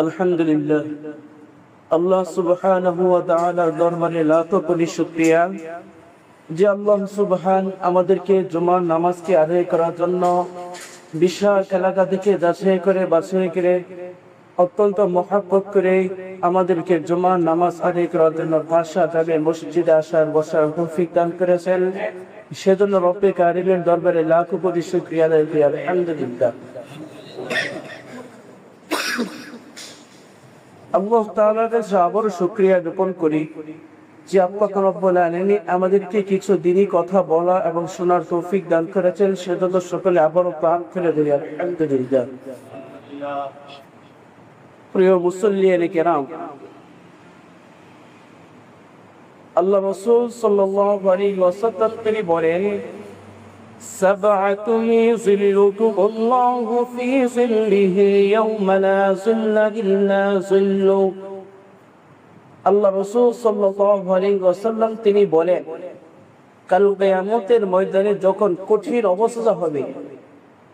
আলহামদুলিল্লাহ, আল্লাহ সুবহানাহু ওয়া তাআলার দরবারে লাখো কোটি শুকরিয়া যে আল্লাহ সুবহান আমাদেরকে জুমার নামাজকে আদায় করার জন্য বিশাল এলাকা থেকে যাচাই করে বাছাই করে অত্যন্ত মহব্বত করে আমাদেরকে জুমার নামাজ আদায় করার জন্য ভাবে মসজিদে আসার বসার তৌফিক দান করেছেন। সেজন্য রব্বে কারিমের দরবারে লাখো কোটি শুকরিয়া আদায় করি। আলহামদুলিল্লাহ, আল্লাহ তাআলার কাছে আবারও শুকরিয়া জ্ঞাপন করি যে আল্লাহ রাব্বুল আলামিন আমাদেরকে কিছু দিনই কথা বলা এবং শোনার তৌফিক দান করেছেন। সেজন্য সকলে আবারও প্রাণ খুলে ধরি আলহামদুলিল্লাহ। প্রিয় মুসল্লিয়ানে কেরাম, আল্লাহ রাসূল সাল্লাল্লাহু আলাইহি ওয়াসাল্লাম তিনি বলেন, সাবআতুন ইযিল্লুহুমুল্লাহু ফি যিল্লিহি ইয়াওমা লা যিল্লা ইল্লা যিল্লুহু। আল্লাহ রাসূল সাল্লাল্লাহু আলাইহি ওয়াসাল্লাম তিনি বলেন, কাল কিয়ামতের ময়দানে যখন কঠিন অবস্থা হবে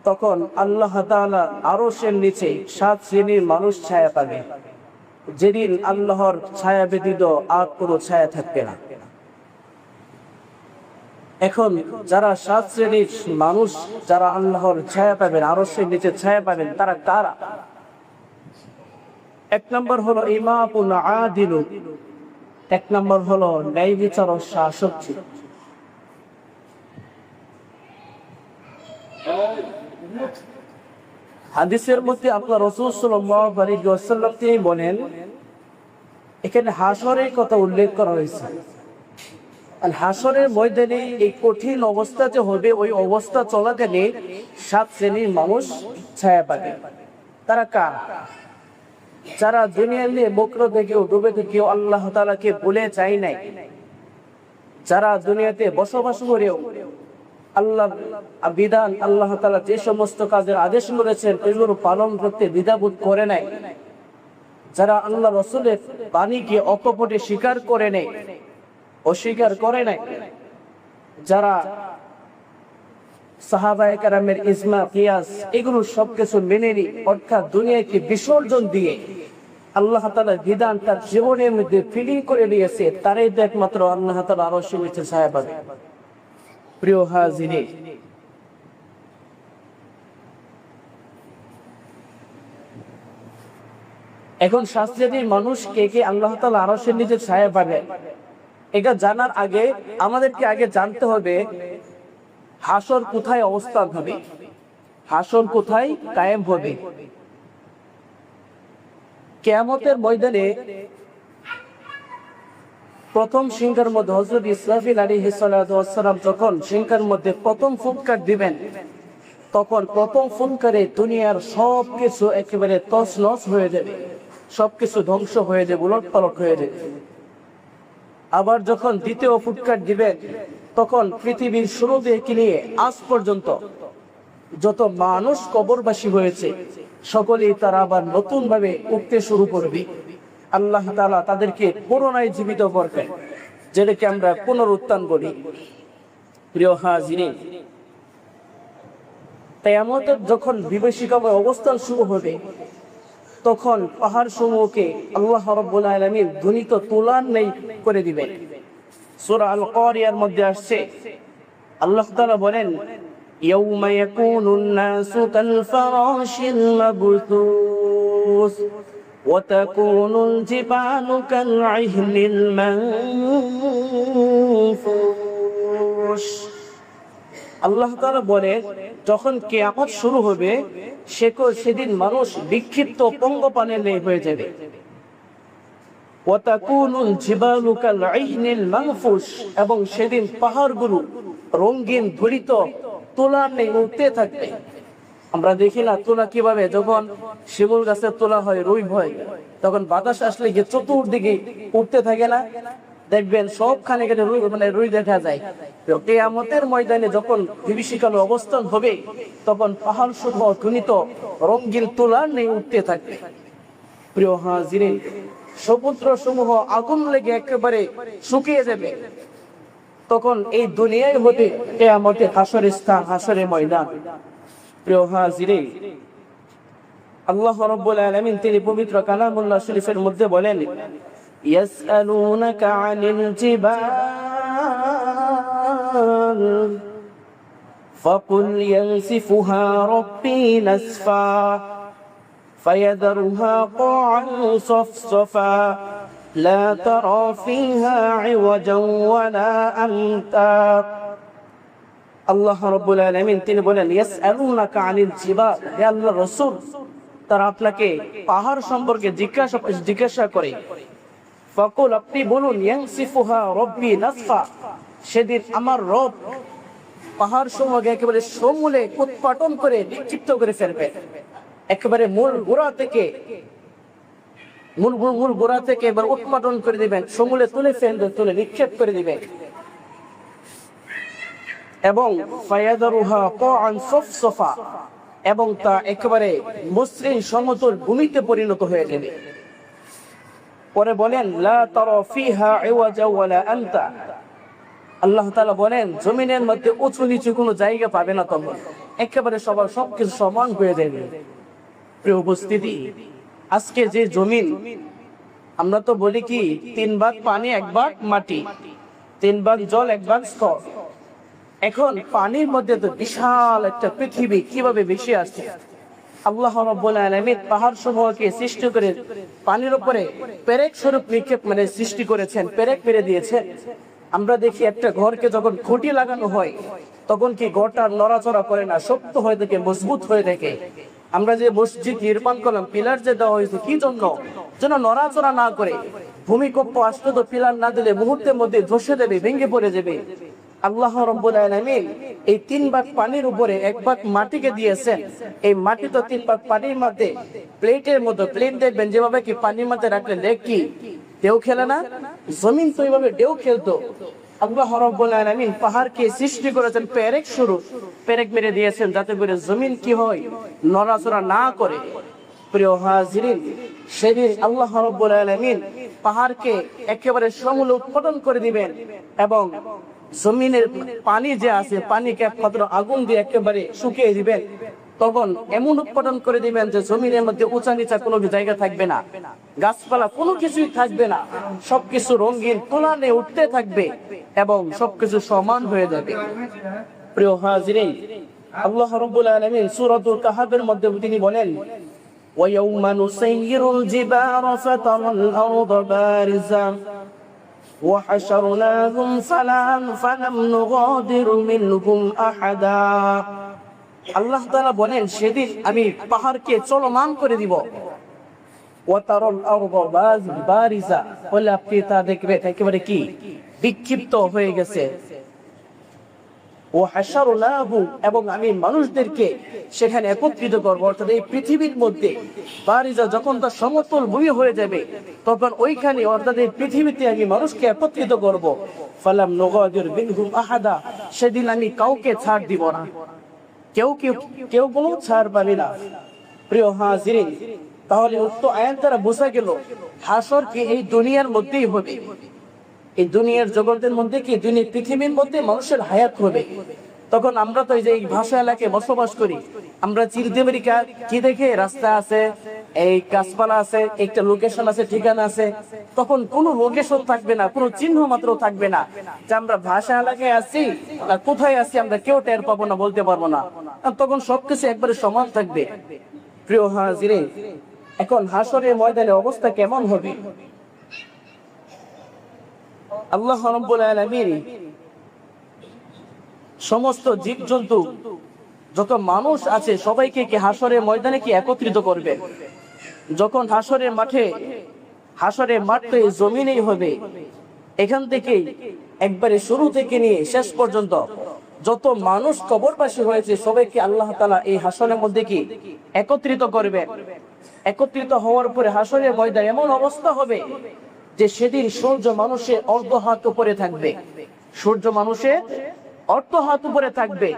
তখন আল্লাহ তাআলা আরশের নিচে 7 শ্রেণীর মানুষ ছায়া পাবে, যেদিন আল্লাহর ছায়া ব্যতীত আর কোনো ছায়া থাকবে না। এখন যারা 7 শ্রেণীর মানুষ যারা আল্লাহর ছায়া পাবেন, আরশের নিচে ছায়া পাবেন, তারা কারা? 1 নম্বর হলো ইমামুল আদিল, 1 নম্বর হলো ন্যায় বিচারক শাসক। হাদিসের মধ্যে আপনার রাসূল সাল্লাল্লাহু আলাইহি ওয়াসাল্লাম তিনি বলেন, এখানে হাসরের কথা উল্লেখ করা হয়েছে। আর হাসরের ময়দানে এই কঠিন অবস্থা যে হবে, ওই অবস্থা চলাকালে 7 শ্রেণীর মানুষ ছায়া পাবে। তারা কারা? যারা দুনিয়ার নিয়ে বক্র থেকেও ডুবে থেকেও আল্লাহ তাআলাকে ভুলে যায় নাই, যারা দুনিয়াতে বসবাস করেও আল্লাহ বিধান আল্লাহ তাআলা যে সমস্ত কাজের আদেশ করেছেন এগুলো পালন করতে দ্বিধাবোধ করে নাই, যারা আল্লাহ রাসূলের বাণীকে অকপটে স্বীকার করে নাই, অস্বীকার করে নাই, যারা সাহাবায়ে কেরামের ইজমা কিয়াস এগুলো সবকিছু মেনে নি, অর্থাৎ দুনিয়াকে বিসর্জন দিয়ে আল্লাহ তাআলার বিধান তার জীবনের মধ্যে ফিলিং করে নিয়েছে, তারাই একমাত্র আল্লাহ তাআলা আরশের নিচে ছায়া পাবে। প্রিয় হাজিরিন, এখন 7 শ্রেণীর মানুষ কে কে আল্লাহ তাআলা আরশের নিচে ছায়া পাবে, এটা জানার আগে আমাদেরকে আগে জানতে হবে হাসর কোথায় অবস্থান হবে, হাসর কোথায় কায়েম হবে। কিয়ামতের ময়দানে প্রথম সিংহার মধ্যে হযরত ইসরাফিল আলাইহিস সালাতু ওয়াস সালাম যখন সিংহার মধ্যে প্রথম ফুৎকার দিবেন, তখন প্রথম ফুৎকারে দুনিয়ার সবকিছু একেবারে তছনছ হয়ে যাবে, সবকিছু ধ্বংস হয়ে যাবে, উলটপালট হয়ে যাবে। আবার যখন দ্বিতীয় ফুৎকার দিবেন, তখন পৃথিবীর শুরু থেকে নিয়ে আজ পর্যন্ত যত মানুষ কবরবাসী হয়েছে সকলেই তারা আবার নতুন ভাবে উঠতে শুরু করবে। আল্লাহ তাআলা তাদেরকে পুনরায় জীবিত করবেন, যেটাকে আমরা পুনরুত্থান বলি। প্রিয় হাজিরিন, কিয়ামতের যখন বিভীষিকাময় অবস্থান শুরু হবে, তখন পাহাড় সমূহকে আল্লাহ রাব্বুল আলামিন ধ্বনিত তুলার নেই করে দিবেন। সূরা আল কারিয়ার মধ্যে আসছে, আল্লাহ তাআলা বলেন, ইয়াউমা ইয়াকুনুন নাসু কাল ফারাশিল মাবথুস ওয়া তাকুনুল জিবালু কাল ইহনিল মানফুশ। আল্লাহ তাআলা বলে, যখন কিয়ামত শুরু হবে সেদিন মানুষ বিক্ষিপ্ত পঙ্গপানের ন্যায় হয়ে যাবে। ওয়া তাকুনুল জিবালু কাল ইহনিল মানফুশ, এবং সেদিন পাহাড়গুলো রঙিন ধরিত তুলার ন্যায় উঠতে থাকবে। আমরা দেখি না তুলা কিভাবে, যখন শিমুল গাছের তুলা হয়, রুই হয়, তখন বাতাস আসলে গিয়ে চতুর্দিকে উঠতে থাকে না, দেখবেন সবখানে রুই দেখা যায়। কিয়ামতের ময়দানে যখন বিভীষিকাময় অবস্থান হবে, তখন পাহাড় সমূহ ধ্বনিত রঙিন তুলার ন্যায় উঠতে থাকবে। প্রিয় হাজিরিন, সমুদ্র সমূহ আগুন লেগে একেবারে শুকিয়ে যাবে। তখন এই দুনিয়ায় হতে কিয়ামতে হাসরের স্থান, হাসরের ময়দান। প্রিয় হাজিরিন, আল্লাহ রাব্বুল আলামিন তিনি পবিত্র কালামুল্লাহ শরীফের মধ্যে বলেন, ইয়াসআলুনাকা আনিল জিবাল ফাকুল ইয়ানসিফুহা রাব্বি নাসফা ফায়াযরুহা ক্বা'আন সাফসাফা লা তারা ফিহা ইওয়াজান ওয়ালা আমতা। আল্লাহ রাব্বুল আলামিন তিনি বলেন, ইয়াসআলুনাকা আনিল জিবাল, হে আল্লাহর রাসূল, তারা আপনাকে পাহাড় সম্পর্কে জিজ্ঞাসা করে। ফাকুল, আপনি বলুন, ইয়ানসিফুহা রাব্বি নাসফা, সেদিন আমার রব পাহাড় সমূহকে একেবারে সমূলে উৎপাটন করে নিক্ষিপ্ত করে ফেলবে। একেবারে মূল গোড়া থেকে এবার উৎপাটন করে দিবেন, সমূলে তুলে নিক্ষেপ করে দিবেন। এবং ফায়াদারুহা ক্বা'আন সাফসাফা, এবং তা একেবারে মসৃণ সমতল ভূমিতে পরিণত হয়ে যাবে। পরে বলেন, লা তারা ফিহা ইওয়াজা ওয়ালা আমতা, আল্লাহ তাআলা বলেন জমিনের মধ্যে উঁচু নিচু কোনো জায়গা পাবে না, তখন একেবারে সবকিছু সমান হয়ে যাবে। প্রিয় উপস্থিতি, আজকে যে জমিন, আমরা তো বলি কি 3 ভাগ পানি 1 ভাগ মাটি, 3 ভাগ জল 1 ভাগ স্থল। এখন পানির মধ্যে তো বিশাল একটা পৃথিবী কিভাবে ভেসে আসছে। আল্লাহ রাব্বুল আলামিন পাহাড় সমূহকে সৃষ্টি করে পানির উপরে পেরেক স্বরূপ নিক্ষেপ সৃষ্টি করেছেন, পেরেক পেরে দিয়েছেন। আমরা দেখি একটা ঘরকে যখন খুঁটি লাগানো হয় তখন কি ঘরটা নড়াচড়া করে না, শক্ত হয়ে থাকে, মজবুত হয়ে থাকে। আমরা যে মসজিদ নির্মাণ করলাম, পিলার যে দেওয়া হয়েছে কি জন্য? যেন নড়াচড়া না করে। ভূমিকম্প আসলে তো পিলার না দিলে মুহূর্তের মধ্যে ধসে দেবে, ভেঙে পড়ে যাবে। আল্লাহ রাব্বুল আলামিন এই 3 ভাগ পানির উপরে 1 ভাগ মাটিকে দিয়েছেন। এই মাটি তো 3 ভাগ পানির মধ্যে প্লেটের মতো, প্লেন দেখবেন যেভাবে কি পানির মধ্যে রাখলে লেক কি ঢেউ খেলে না, জমিন তো এইভাবে ঢেউ খেলতো। আল্লাহ রাব্বুল আলামিন পাহাড়কে সৃষ্টি করেছেন পেরেক স্বরূপ, পেরেক মেরে দিয়েছেন যাতে করে জমিন কি হয়, নড়াচড়া না করে। প্রিয় হাজিরিন, সেদিন আল্লাহ রাব্বুল আলামিন পাহাড়কে একেবারে সমূলে উৎপাটন করে দিবেন এবং জমিনের পানি যে আছে পানিকে একমাত্র আগুন দিয়ে একেবারে শুকিয়ে দিবেন। তখন এমন উৎপাদন করে দিবেন যে জমিনের মধ্যে উঁচা নিচা কোনো জায়গা থাকবে না, গাছপালা কোনো কিছুই থাকবে না, সবকিছু রঙিন তুলানে উঠতে থাকবে এবং সবকিছু সমান হয়ে যাবে। প্রিয় হাজিরিন, আল্লাহ রাব্বুল আলামিন সূরাতুল কাহফের মধ্যে তিনি বলেন, وَيَوْمَ نُسَيِّرُ الْجِبَالَ فَتَرَى الْأَرْضَ بَارِزَةً وحشرناهم فلم نغادر منهم أحدا। আল্লাহ তাআলা বলেন সেদিন আমি পাহাড়কে চলমান করে দিব। ওয়াতারাল আরদা বারিজা, বলে আপনি তা দেখবেন একেবারে কি বিক্ষিপ্ত হয়ে গেছে। ওয়াহাশারনাহু, এবং আমি মানুষদেরকে সেখানে একত্রিত করব। অর্থাৎ এই পৃথিবীর মধ্যে বারিজা যখন তা সমতল ভূমি হয়ে যাবে তখন ওইখানে অর্থাৎ এই পৃথিবীতে আমি মানুষকে একত্রিত করব। ফালাম নুগাদির মিনহুম আহাদা, সেদিন আমি কাউকে ছাড় দিব না, কেউ কোনো ছাড় পাবে না। প্রিয় হাজিরিন, তাহলে উক্ত আয়াত দ্বারা বোঝা গেল হাসর কি এই দুনিয়ার মধ্যেই হবে। এই দুনিয়ার জগতের মধ্যে কি দুনিয়া পৃথিবীর মধ্যে মানুষের হায়াত হবে। তখন আমরা তো এই যে ভাষা এলাকায় বসবাস করি, আমরা চিনতে পারি কি দেখে রাস্তা আছে, এই গাছপালা আছে, একটা লোকেশন আছে, ঠিকানা আছে। তখন কোনো লোকেশন থাকবে না, কোনো চিহ্ন মাত্র থাকবে না যে আমরা ভাষা এলাকায় আছি, কোথায় আছি আমরা কেউ টের পাবো না, বলতে পারবো না। তখন সবকিছু একবারে সমান থাকবে। প্রিয় হাজিরিন, এখন হাসরের ময়দানে অবস্থা কেমন হবে? আল্লাহ রাব্বুল আলামিন সমস্ত জীবজন্তু যত মানুষ আছে সবাইকে কি হাসরের ময়দানে কি একত্রিত করবে? যখন হাসরের মাঠ তো এই জমিনেই হবে, এখান থেকেই একবারে শুরু থেকে নিয়ে শেষ পর্যন্ত যত মানুষ কবরবাসী হয়েছে সবাইকে আল্লাহ তাআলা এই হাসরের মধ্যে কি একত্রিত করবে। একত্রিত হওয়ার পরে হাসরের ময়দানে এমন অবস্থা হবে যে সেদিন সূর্য মানুষের অর্ধ হাত উপরে থাকবে। সূর্য মানুষের অর্ধ হাত উপরে থাকবে।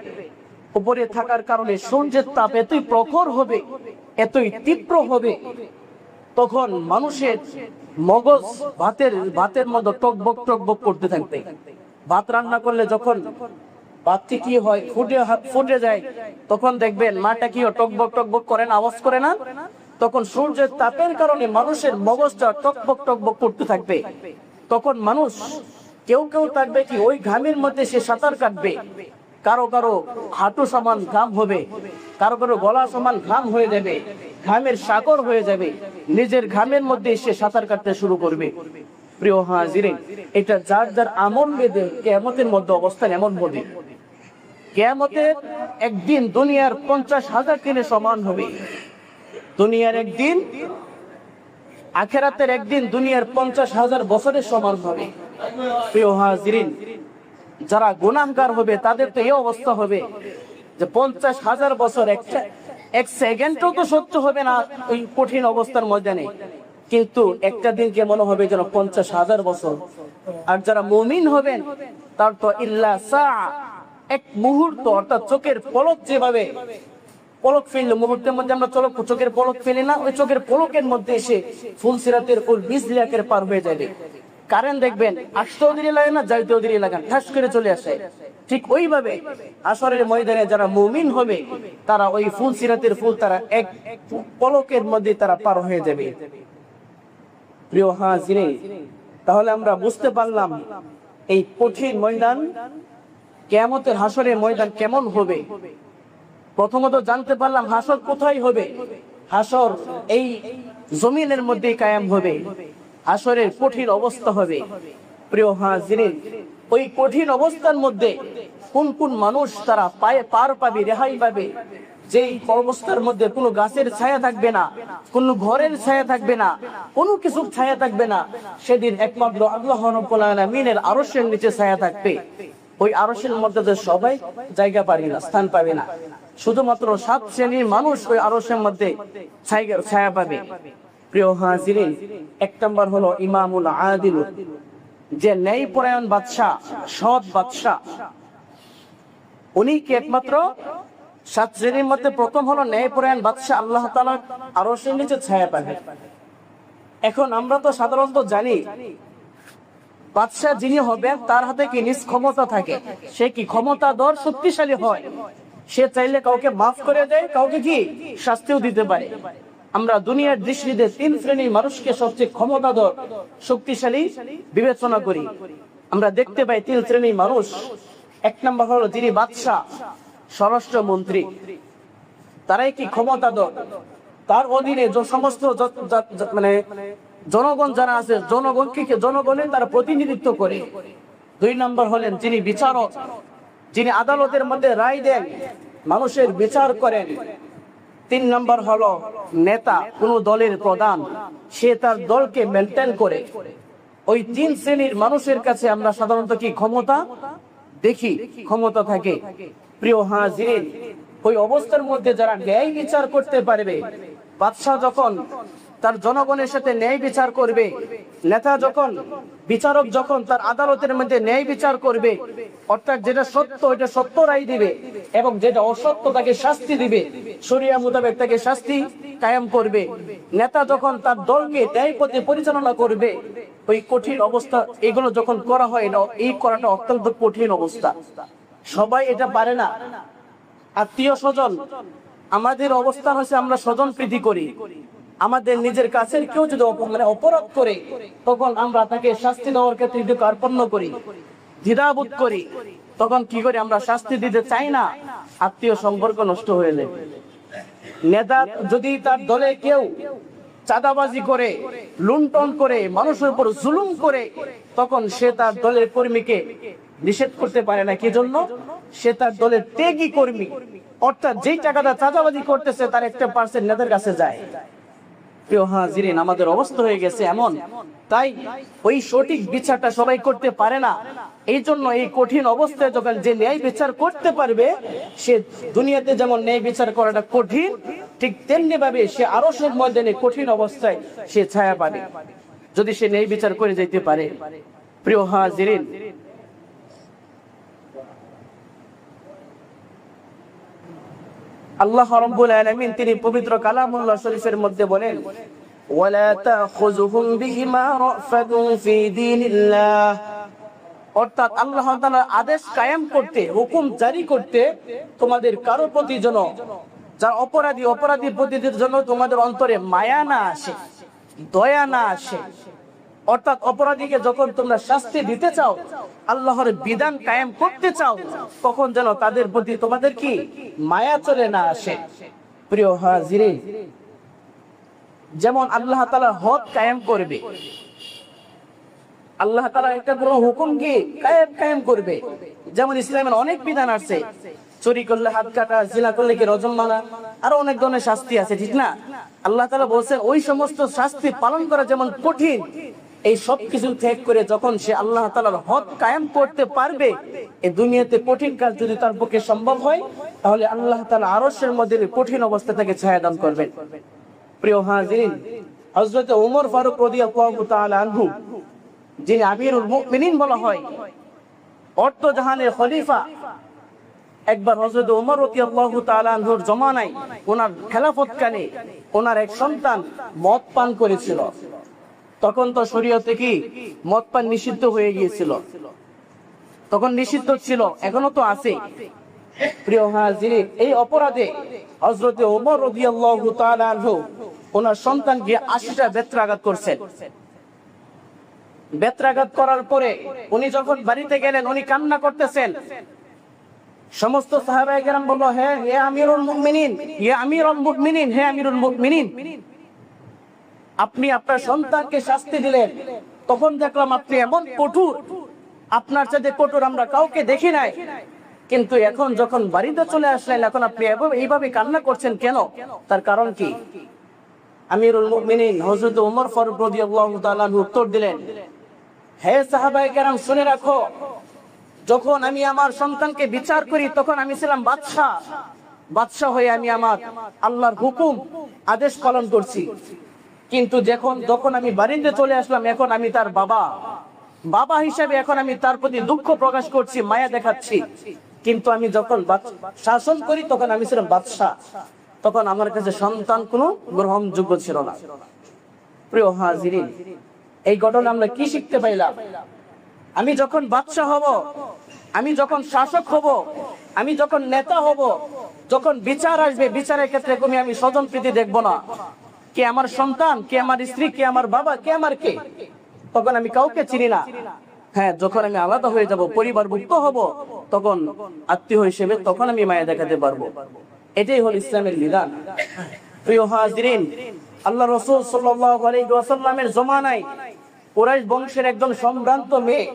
উপরে থাকার কারণে সূর্যের তাপ এতই প্রখর হবে, এতই তীব্র হবে, তখন মানুষের মগজ ভাতের মতো টকবক করতে থাকবে। ভাত রান্না করলে যখন ভাতটি কি হয় ফুটে যায়, তখন দেখবেন মাটা কি টকবক করে না, আওয়াজ করে না। তখন সূর্যের তাপের কারণে মানুষের মগজটা টকবক টকবক করতে থাকবে। তখন মানুষ কেউ কেউ থাকবে কি ওই ঘামের মধ্যে সে সাঁতার কাটবে, কারো কারো হাঁটু সমান ঘাম হবে, কারো কারো গলা সমান ঘাম হয়ে যাবে, ঘামের সাগর হয়ে যাবে, নিজের ঘামের মধ্যে সে সাঁতার কাটতে শুরু করবে। প্রিয় হাজিরিন, এটা যার যার আমল বেঁধে কিয়ামতের মধ্যে অবস্থান এমন হবে। কিয়ামতের একদিন দুনিয়ার 50,000 দিনের সমান হবে। দুনিয়ার একদিন, আখিরাতের একদিন দুনিয়ার 50,000 বছরের সমান হবে। প্রিয় হাজিরিন, যারা গুনাহগার হবে তাদের তো এই অবস্থা হবে যে 50,000 বছর এক সেকেন্ডও তো সহ্য হবে না ওই কঠিন অবস্থার ময়দানে, কিন্তু একটা দিনকে মনে হবে যেন 50,000 বছর। আর যারা মুমিন হবেন তার তো ইল্লা সাআ, এক মুহূর্ত, অর্থাৎ চোখের পলক, যেভাবে পলক ফেললে মুহূর্তের মধ্যে আমরা চোখের পলক ফেলি না, ওই চোখের পলকের মধ্যে এসে ফুলসিরাতের ফুল 20 লাখের পার হয়ে যাবে। কারেন্ট দেখবেন আসতেও দেরি লাগে না, যাইতেও দেরি লাগে না, ঠাস করে চলে আসে। ঠিক ওইভাবে আসরের ময়দানে যারা মুমিন হবে তারা ওই ফুলসিরাতের ফুল তারা এক পলকের মধ্যে তারা পার হয়ে যাবে। প্রিয় হাজিরিন, তাহলে আমরা বুঝতে পারলাম এই কঠিন ময়দান, কিয়ামতের হাসরের ময়দান কেমন হবে। প্রথমত জানতে পারলাম হাসর কোথায় হবে। হাসর এই জমিনের মধ্যে কায়েম হবে। হাসরের কঠিন অবস্থা হবে। প্রিয় হাজিরিন, ওই কঠিন অবস্থার মধ্যে কোন কোন মানুষ তারা পার পাবে, রেহাই পাবে। যেই অবস্থার মধ্যে কোনো গাছের ছায়া থাকবে না, কোন ঘরের ছায়া থাকবে না, কোনো কিছুর ছায়া থাকবে না, সেদিন একমাত্র আল্লাহ রাব্বুল আলামিনের আরশের নিচে ছায়া থাকবে। ওই আরশের মধ্যে সবাই জায়গা পাবে না, স্থান পাবে না, শুধুমাত্র 7 শ্রেণীর মানুষ ওই আরশের মধ্যে ছায়া পাবে। প্রিয় হাজিরিন, 1 নম্বর হলো ইমামুল আদিল, যে ন্যায়পরায়ণ বাদশা, সৎ বাদশা। উনি কি একমাত্র 7 শ্রেণীর মধ্যে প্রথম হলো ন্যায়পরায়ণ বাদশা, আল্লাহ তাআলার আরশের নিচে ছায়া পাবে। এখন আমরা তো সাধারণত জানি বাদশা যিনি হবেন তার হাতে কি নিজ ক্ষমতা থাকে, সে কি ক্ষমতাধর, শক্তিশালী হয়। সে চাইলে কাউকে মাফ করে দেয়, কাউকে কি শাস্তিও দিতে পারে। আমরা দুনিয়ার দৃষ্টিতে 3 শ্রেণীর মানুষকে সবচেয়ে ক্ষমতাধর, শক্তিশালী বিবেচনা করি। আমরা দেখতে পাই 3 শ্রেণীর মানুষ। 1 নম্বর হলো যিনি বাদশা, স্বরাষ্ট্রমন্ত্রী, তারাই কি ক্ষমতাধর, তার অধীনে যে সমস্ত মানে জনগণ যারা আছে, জনগণের তারা প্রতিনিধিত্ব করে। 2 নম্বর হলেন যিনি বিচারক, যিনি আদালতের মধ্যে রায় দেন, মানুষের বিচার করেন। 3 নম্বর হলো নেতা, কোন দলের প্রধান, সে তার দলকে মেনটেন করে। ওই 3 শ্রেণীর মানুষের কাছে আমরা সাধারণত কি ক্ষমতা দেখি, ক্ষমতা থাকে। প্রিয় হাজিরিন, ওই অবস্থার মধ্যে যারা ন্যায় বিচার করতে পারবে, বাদশা যখন তার জনগণের সাথে ন্যায় বিচার করবে, নেতা যখন, বিচারক যখন তার আদালতের মধ্যে ন্যায় বিচার করবে, অর্থাৎ যেটা সত্য এটা সত্য রায় দিবে, এবং যেটা অসত্য তাকে শাস্তি দিবে, শরিয়া মোতাবেক তাকে শাস্তি কায়েম করবে। নেতা যখন তার দলকে ন্যায় পথে পরিচালনা করবে, ওই কঠিন অবস্থা, এগুলো যখন করা হয়, এই করাটা অত্যন্ত কঠিন অবস্থা। সবাই এটা পারে না। আত্মীয় স্বজন, আমাদের অবস্থা হচ্ছে আমরা স্বজন প্রীতি করি। আমাদের নিজের কাছের কেউ যদি অপরাধ করে, তখন আমরা তাকে শাস্তি দেওয়ার ক্ষেত্রে কার্পণ্য করি, দ্বিধাবোধ করি। তখন কি করি, আমরা শাস্তি দিতে চাই না, আত্মীয় সম্পর্ক নষ্ট হয়ে যায়। নেতা যদি তার দলে কেউ চাঁদাবাজি করে, লুণ্ঠন করে, মানুষের উপর জুলুম করে, তখন সে তার দলের কর্মীকে নিষেধ করতে পারে না। কি জন্য? সে তার দলের ত্যাগী কর্মী, অর্থাৎ যেই টাকাটা চাঁদাবাজি করতেছে তার 1% নেতার কাছে যায়। প্রিয় হাজিরিন, আমাদের অবস্থা হয়ে গেছে এমন, তাই ওই সঠিক বিচারটা সবাই করতে পারে না। এই জন্য এই কঠিন অবস্থায় যখন যে ন্যায় বিচার করতে পারবে, সে দুনিয়াতে যেমন ন্যায় বিচার করাটা কঠিন, ঠিক তেমনি ভাবে সে আরশের ময়দানে কঠিন অবস্থায় সে ছায়া পাবে, যদি সে ন্যায় বিচার করে যেতে পারে। প্রিয় হাজিরিন, আল্লাহ রাব্বুল আলামিন তিনি পবিত্র কালামুল্লাহ শরীফের মধ্যে বলেন, ওয়ালা তাখুযুহুম বিহিমা রাফাতুন ফি দীনিল্লাহ, অর্থাৎ আল্লাহ তাআলার আদেশ কায়েম করতে, হুকুম জারি করতে তোমাদের কারো প্রতি যেন যারা অপরাধীর প্রতিদের জন্য তোমাদের অন্তরে মায়া না আসে, দয়া না আসে, অর্থাৎ অপরাধীকে যখন তোমরা শাস্তি দিতে চাও, আল্লাহর বিধান কায়েম করতে চাও, তখন যেন তাদের প্রতি তোমাদের কি মায়া চলে না আসে। প্রিয় হাজিরিন, যেমন আল্লাহ তাআলা হক কায়েম করবে, আল্লাহ তাআলা একটা কোনো হুকুম কি কায়েম করবে। যেমন ইসলামের অনেক বিধান আছে, চুরি করলে হাত কাটা, জিনা করলে কি রজম মারা, আরো অনেক ধরনের শাস্তি আছে, ঠিক না? আল্লাহ তাআলা বলছেন ওই সমস্ত শাস্তি পালন করা যেমন কঠিন, এই সব কিছু ত্যাগ করে যখন সে আল্লাহ তাআলার হক কায়েম করতে পারবে, এই দুনিয়াতে কঠিন কাজ যদি তার পক্ষে সম্ভব হয়, তাহলে আল্লাহ তাআলা আরশের মধ্যে কঠিন অবস্থা থেকে ছায়া দান করবেন। প্রিয় হাজিরিন, হযরত ওমর ফারুক রাদিয়াল্লাহু তাআলা আনহু, যিনি আমিরুল মুমিনিন বলা হয়, অর্ধ জাহানের খলিফা, একবার হযরত ওমর রাদিয়াল্লাহু তাআলা আনহুর জমানায় ওনার খেলাফতকালে ওনার এক সন্তান মদ পান করেছিল। তখন তো শরীয়তে কি মদ পান নিষিদ্ধ হয়ে গিয়েছিল, তখন নিষিদ্ধ ছিল, এখনো তো আছে। প্রিয় হাজিরিন, এই অপরাধে হযরত ওমর রাদিয়াল্লাহু তাআলা আনহু ওনার সন্তানকে 80টা বেত্রাঘাত করছেন। বেত্রাঘাত করার পরে উনি যখন বাড়িতে গেলেন, উনি কান্না করতেছেন। সমস্ত সাহাবায়ে কেরাম বলল, হে আমিরুল মুমিনিন, হে আমিরুল মুমিনিন, হে আমিরুল মুমিনিন, আপনি আপনার সন্তানকে শাস্তি দিলেন, তখন দেখলাম আপনি এমন কঠোর, আপনার সাথে কঠোর আমরা কাউকে দেখি নাই, কিন্তু এখন যখন বাড়িতে চলে আসলেন, এখন আপনি এইভাবে কান্না করছেন কেন? তার কারণ কি? আমিরুল মুমিনিন হযরত ওমর ফারুক রাদিয়াল্লাহু তাআলা উত্তর দিলেন, হে সাহাবায়ে কেরাম, শুনে রাখো, যখন আমি আমার সন্তানকে বিচার করি, তখন আমি ছিলাম বাদশা হয়ে আমি আমার আল্লাহর হুকুম আদেশ পালন করছি, কিন্তু যখন আমি বাড়িতে চলে আসলাম, এখন আমি তার বাবা হিসেবে এখন আমি তার প্রতি দুঃখ প্রকাশ করছি, মায়া দেখাচ্ছি, কিন্তু আমি যখন শাসন করি তখন আমি ছিলাম বাদশা, তখন আমার কাছে সন্তান কোনো গ্রহণযোগ্য ছিল না। প্রিয় হাজিরিন, এই ঘটনা আমরা কি শিখতে পাইলাম? আমি যখন বাদশা হব, আমি যখন শাসক হব, আমি যখন নেতা হব, যখন বিচার আসবে, বিচারের ক্ষেত্রে আমি স্বজন প্রীতি দেখবো না, কে আমার সন্তান, কে আমার স্ত্রী, কে আমার বাবা, কে আমার কে, তখন আমি কাউকে চিনি না। হ্যাঁ, যখন আমি আলাদা হয়ে যাব, পরিবারভুক্ত হব, তখন আত্মীয় হিসেবে তখন আমি মায়া দেখাতে পারবো। এটাই হল ইসলামের বিধান। প্রিয় হাজিরিন, আল্লাহ রাসূল সাল্লাল্লাহু আলাইহি ওয়াসাল্লামের জমানায় কুরাইশ বংশের একজন সম্ভ্রান্ত মেয়ে,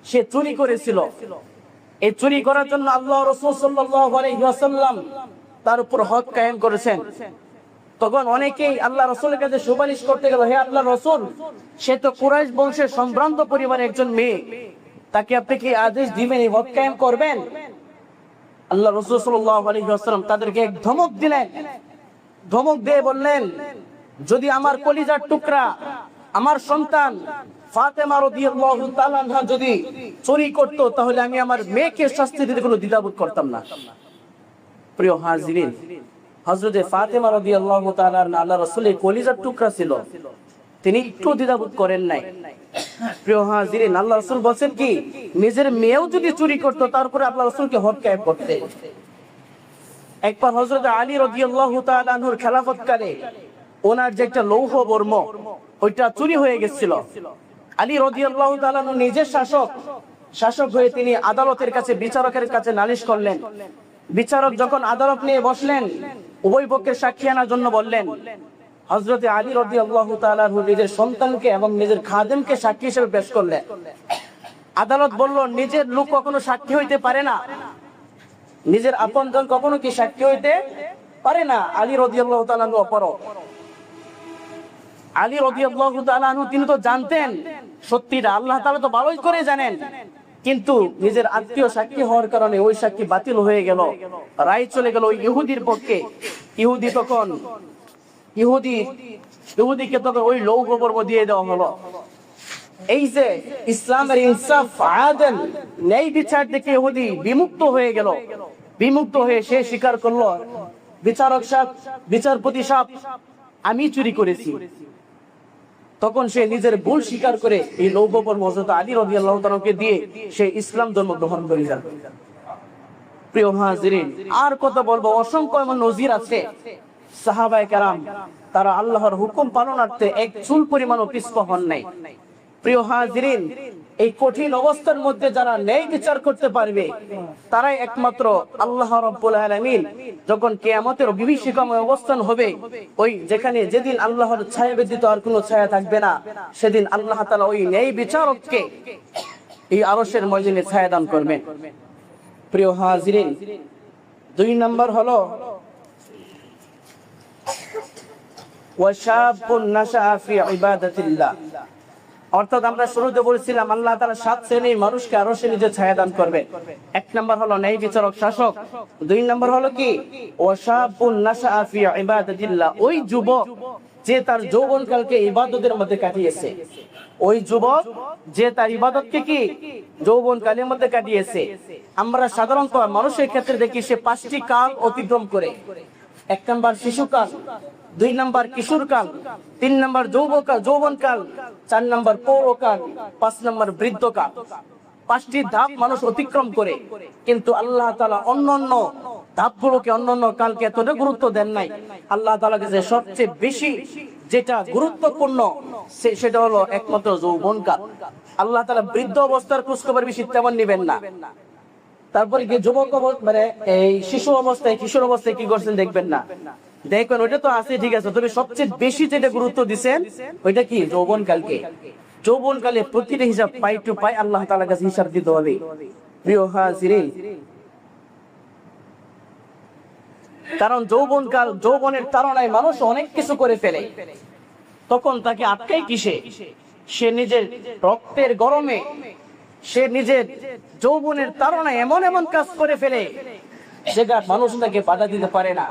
সে চুরি করেছিল। এই চুরি করার জন্য আল্লাহ রাসূল সাল্লাল্লাহু আলাইহি ওয়াসাল্লাম তার উপর হক কায়েম করেছেন। তখন অনেকেই আল্লাহ রাসূলের কাছে সুপারিশ করতে গেল, হে আল্লাহ রাসূল, সে তো কুরাইশ বংশের সম্ভ্রান্ত পরিবারের একজন মেয়ে, তাকে আপনি কি আদেশ দিবেন, এই হক কায়েম করবেন? আল্লাহ রাসূল সাল্লাল্লাহু আলাইহি ওয়াসাল্লাম তাদেরকে এক ধমক দিলেন। ধমক দিয়ে বললেন, যদি আমার কলিজার টুকরা, আমার সন্তান ফাতেমা রাদিয়াল্লাহু তাআলা আনহা যদি চুরি করত, তাহলে আমি আমার মেয়েকে শাস্তি দিতে কোনো দ্বিধাবোধ করতাম না। প্রিয় হাজিরিন, হযরতে ফাতেমা রাদিয়াল্লাহু তাআলা আল্লাহ রাসূলের কলিজার টুকরা ছিল, তিনি একটু দ্বিধাবোধ করেন নাই। প্রিয় হাজিরিন, আল্লাহ রাসূল বলেন কি, নিজের মেয়েও যদি চুরি করত, তারপরে আল্লাহ রাসূলকে হক কায়েম করতে। একবার হযরত আলী রাদিয়াল্লাহু তাআলা আনহুর খেলাফতকালে ওনার যে একটা লৌহ বর্ম, ওইটা চুরি হয়ে গেছিল। আলী রাদিয়াল্লাহু তাআলা আনহু নিজে শাসক হয়ে তিনি আদালতের কাছে, বিচারকের কাছে নালিশ করলেন। বিচারক যখন আদালত নিয়ে বসলেন, উভয় পক্ষের সাক্ষী আনার জন্য বললেন। হযরতে আলী রাদিয়াল্লাহু তাআলা আনহু নিজের সন্তানকে এবং নিজের খাদেমকে সাক্ষী হিসেবে পেশ করলেন। আদালত বলল, নিজের লোক কখনো সাক্ষী হইতে পারে না, নিজের আপনজন কখনো কি সাক্ষী হইতে পারে না। আলী রাদিয়াল্লাহু তাআলা আনহু অপরাধ। আলী রাদিয়াল্লাহু তাআলা আনহু তিনি তো জানতেন সত্যিটা, আল্লাহ তাআলা তো ভালোই করে জানেন, কিন্তু নিজের আত্মীয় সাক্ষী হওয়ার কারণে ওই সাক্ষী বাতিল হয়ে গেল, রায় চলে গেল ওই ইহুদির পক্ষে। ইহুদিকে তখন ওই লৌহ বর্ম দিয়ে দেওয়া হলো। এই যে ইসলামের ইনসাফ, আদল, ন্যায় বিচার থেকে ইহুদি বিমুক্ত হয়ে গেল। বিমুক্ত হয়ে সে স্বীকার করলো, বিচারপতি সাহেব, আমি চুরি করেছি। তখন সে নিজের ভুল স্বীকার করে এই লৌহ বর্ম হযরত আলী রাদিয়াল্লাহু তাআলাকে দিয়ে সে ইসলাম ধর্ম গ্রহণ করে যান। প্রিয় হাজিরিন, আর কত বলবো, অসংখ্য এমন নজির আছে। সাহাবায়ে কেরাম তারা আল্লাহর হুকুম পালনার্থে এক চুল পরিমাণও পিছপা হন নাই। প্রিয় হাজিরিন, এই কঠিন অবস্থার মধ্যে যারা ন্যায় বিচার করতে পারবে তারাই একমাত্র আল্লাহ রাব্বুল আলামিন যখন কিয়ামতের বিভীষিকাময় অবস্থান হবে, ওই যেখানে যেদিন আল্লাহর ছায়া ব্যতীত আর কোনো ছায়া থাকবে না, সেদিন আল্লাহ তাআলা ওই ন্যায় বিচারককে এই আরশের ময়দানে ছায়া দান করবেন। প্রিয় হাজিরিন, 2 নম্বর হলো ওয়াশাবুন নাশা ফি ইবাদাতিল্লাহ। অর্থাৎ আমরা শুরুতে বলেছিলাম আল্লাহ তাআলা 7 শ্রেণীর মানুষকে আরশে নিজের ছায়া দান করবে। 1 নম্বর হলো ন্যায় বিচারক শাসক। 2 নম্বর হলো কি ওয়াশাবুন নাশা ফি ইবাদাতিল্লাহ, ওই যুবক যে তার যৌবনকালকে ইবাদতের মধ্যে কাটিয়েছে। ওই যুবক যে তার ইবাদতকে কি যৌবনকালের মধ্যে কাটিয়েছে। আমরা সাধারণত মানুষের ক্ষেত্রে দেখি সে 5টি কাল অতিক্রম করে। 1 নম্বর শিশুকাল, 2 নম্বর কিশোরকাল, 3 নম্বর যৌবনকাল, 4 নম্বর পৌরকাল, 5 নম্বর বৃদ্ধকাল। 5টি ধাপ মানুষ অতিক্রম করে, কিন্তু আল্লাহ তাআলা অন্যান্য ধাপগুলোকে, অন্যান্য কালকে এতটা গুরুত্ব দেন নাই। আল্লাহ তাআলা কাছে সবচেয়ে বেশি যেটা গুরুত্বপূর্ণ সেটা হলো একমাত্র যৌবনকাল। আল্লাহ তাআলা বৃদ্ধ অবস্থার খোঁজখবর বেশি তেমন নেবেন না। তারপরে কি যুবক মানে এই শিশু অবস্থায়, কিশোর অবস্থায় কি করছেন দেখবেন না, দেখবেন ওইটা তো আছে ঠিক আছে, তবে সবচেয়ে বেশি যেটা গুরুত্ব দিবেন ওইটা কি যৌবনকালকে। যৌবনকালে প্রতিটা হিসাব পাই টু পাই আল্লাহ তাআলার কাছে হিসাব দিতে হবে। প্রিয় হাজিরিন, কারণ যৌবনকাল, যৌবনের তাড়নায় মানুষ অনেক কিছু করে ফেলে, তখন তাকে আটকাই কিসে? সে নিজের রক্তের গরমে, সে নিজের যৌবনের তাড়নায় এমন এমন কাজ করে ফেলে যেটা মানুষ তাকে বাধা দিতে পারে না।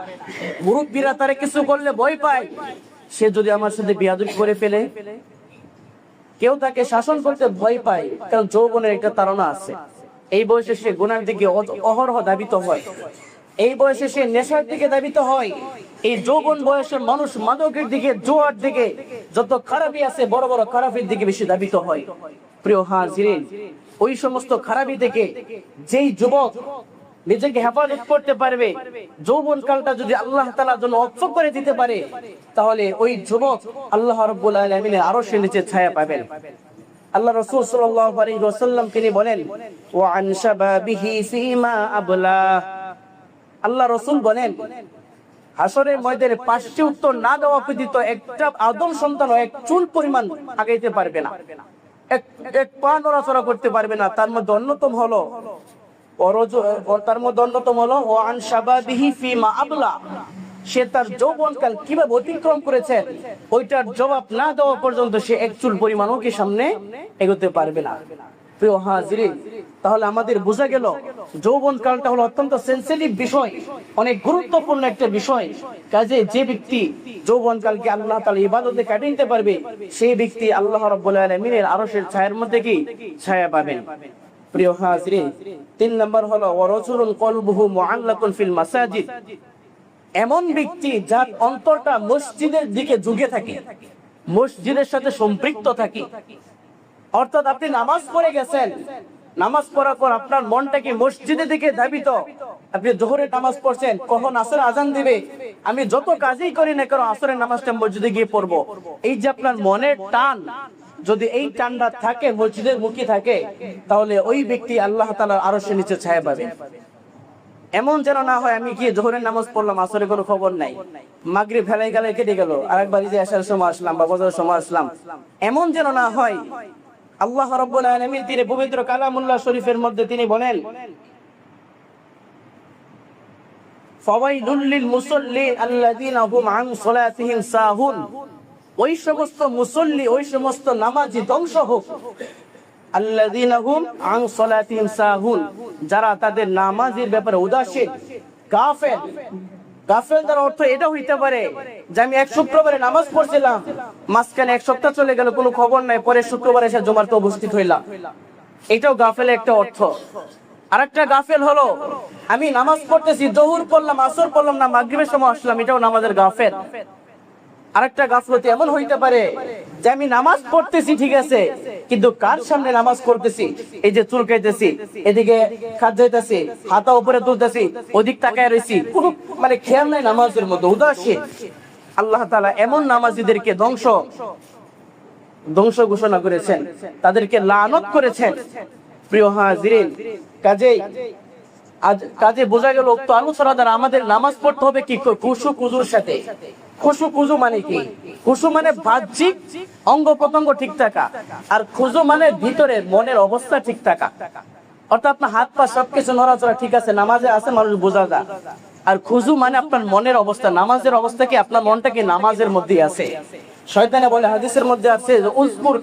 মুরব্বীরা তারে কিছু করলে ভয় পায়, সে যদি আমার সাথে বেয়াদবি করে ফেলে। কেউ তাকে শাসন করতে ভয় পায়, কারণ যৌবনের একটা তাড়না আছে। এই বয়সে সে গুনার দিকে অহরহ ধাবিত হয়, এই বয়সে সে নেশার দিকে ধাবিত হয়। এই যৌবন বয়সের মানুষ মাদকের দিকে, জুয়ার দিকে, যত খারাপি আছে বড় বড় খারাপির দিকে বেশি ধাবিত হয়। প্রিয় হাজিরিন, ওই সমস্ত খারাপি থেকে যেই যুবক নিজেকে হেফাজত করতে পারবে, যৌবন কালটা যদি আল্লাহ তাআলা জন্য অক্ষ করে দিতে পারে, তাহলে ওই যুবক আল্লাহ রাব্বুল আলামিনের আরশের নিচে ছায়া পাবেন। আল্লাহ রাসূল সাল্লাল্লাহু আলাইহি ওয়াসাল্লাম তিনি বলেন, ওয়া আন শাবাবিহি ফীমা আবলা। আল্লাহ রাসূল বলেন, হাসরের ময়দানে 5টি উত্তর না দেওয়া পর্যন্ত একটা আদম সন্তান এক চুল পরিমাণ আগাইতে পারবে না, এক পা নড়াচড়া করতে পারবে না। তার মধ্যে অন্যতম হলো ওয়া আন শাবাবিহি ফীমা আবলা, সে তার যৌবনকাল কিভাবে অতিক্রম করেছে ওইটার জবাব না দেওয়া পর্যন্ত সে এক চুল পরিমাণও কি সামনে এগোতে পারবে না। প্রিয় হাজিরিন, তাহলে আমাদের বোঝা গেল যৌবন কালটা হলো অত্যন্ত সেনসিটিভ বিষয়, অনেক গুরুত্বপূর্ণ একটা বিষয়। কাজে যে ব্যক্তি যৌবন কালকে আল্লাহ তাআলা ইবাদতে কাটিয়ে নিতে পারবে, সেই ব্যক্তি আল্লাহ রাব্বুল আলামিনের আরশের ছায়ার মধ্যে কি ছায়া পাবেন। প্রিয় হাজিরিন, 3 নম্বর হলো ওয়ারাজুলুন কলবুহু মুআল্লাকুন ফিল মাসাজিদ, এমন ব্যক্তি যার অন্তরটা মসজিদের দিকে ঝুঁকে থাকে, মসজিদের সাথে সম্পৃক্ত থাকে। অর্থাৎ আপনি নামাজ পড়ে গেছেন, নামাজ পড়ার পর আপনার মনটা কি মসজিদের দিকে ধাবিত। আপনি যোহরের নামাজ পড়ছেন, কখন আসর আজান দিবে, আমি যত কাজই করি না কেন আসরের নামাজটা মসজিদে গিয়ে পড়বো। এই যে আপনার মনের টান, যদি এই টানটা থাকে, মসজিদের মুখী থাকে, তাহলে ওই ব্যক্তি আল্লাহ তাআলার আরশের নিচে ছায়া পাবে। এমন যেন না হয় আমি গিয়ে যোহরের নামাজ পড়লাম, আসরে কোনো খবর নাই, মাগরিব ভেলাই গেলে কেটে গেল, আরেকবার যে আসার সময় আসলাম বা বজরের সময় আসলাম, এমন যেন না হয়। আল্লাহ রাব্বুল আলামিন তিনি পবিত্র কালামুল্লাহ শরীফের মধ্যে তিনি বলেন, ফাওয়াইলুল লিল মুসাল্লিন আল্লাযীনা হুম আন সালাতিহিম সাহুন, ওই সমস্ত মুসল্লি, ওই সমস্ত নামাজি ধ্বংস হোক। আল্লাযীনা হুম আন সালাতিহিম সাহুন, যারা তাদের নামাজের ব্যাপারে উদাসীন, গাফেল। গাফেল দ্বারা অর্থ এটা হইতে পারে যে আমি এক শুক্রবারে নামাজ পড়ছিলাম, মাঝখানে 1 সপ্তাহ চলে গেল, কোনো খবর নাই, পরে শুক্রবারে এসে জুমাতে উপস্থিত হইলাম, এটাও গাফেলের একটা অর্থ। আরেকটা গাফেল হলো আমি নামাজ পড়তেছি, যোহর পড়লাম, আসর পড়লাম না, মাগরিবের সময় আসলাম, এটাও নামাজের গাফেল। আরেকটা গাফলতি এমন হইতে পারে যে আমি নামাজ পড়তেছি ঠিক আছে, কিন্তু কার সামনে নামাজ পড়তেছি, এই যে চুলকাইতেছি, এদিকে খাদ যাইতেছি, হাতা উপরে তুলতেছি, ওদিক তাকায় রয়েছি, কোনো মানে খেয়াল নাই নামাজের মধ্যে, উদাসীন। আল্লাহ তাআলা এমন নামাজীদেরকে ধ্বংস ঘোষণা করেছেন, তাদেরকে লানত করেছেন। প্রিয় হাজিরিন, কাজে বোঝা গেল উক্ত আলোচনা দ্বারা আমাদের নামাজ পড়তে হবে কি খুশু খুজুর সাথে। খুশু খুজু মানে কি? খুশু মানে বাহ্যিক অঙ্গ প্রত্যঙ্গ ঠিক থাকা, আর খুজু মানে ভিতরে মনের অবস্থা ঠিক থাকা। অর্থাৎ আপনার হাত পা সবকিছু নড়াচড়া ঠিক আছে, নামাজে আছে, মানুষ বোঝা যায়। আর খুজু মানে আপনার মনের অবস্থা, নামাজের অবস্থা কি আপনার মনটা কি নামাজের মধ্যে আছে। শয়তানে বলে, হাদিসের মধ্যে আছে যে উজকুর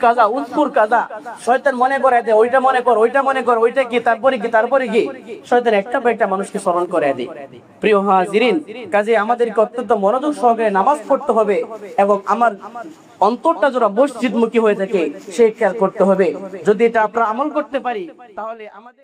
কাজা, শয়তান মনে করে দেয় ওইটা মনে কর, ওইটা মনে কর, ওইটা কি, তারপরে কি শয়তান একটা বা একটা মানুষকে স্মরণ করে দেয়। প্রিয় হাজিরিন, কাজে আমাদেরকে অত্যন্ত মনোযোগ সহকারে নামাজ পড়তে হবে এবং আমার অন্তরটা যারা মসজিদমুখী হয়ে থাকে সে খেয়াল করতে হবে। যদি এটা আমরা আমল করতে পারি তাহলে আমাদের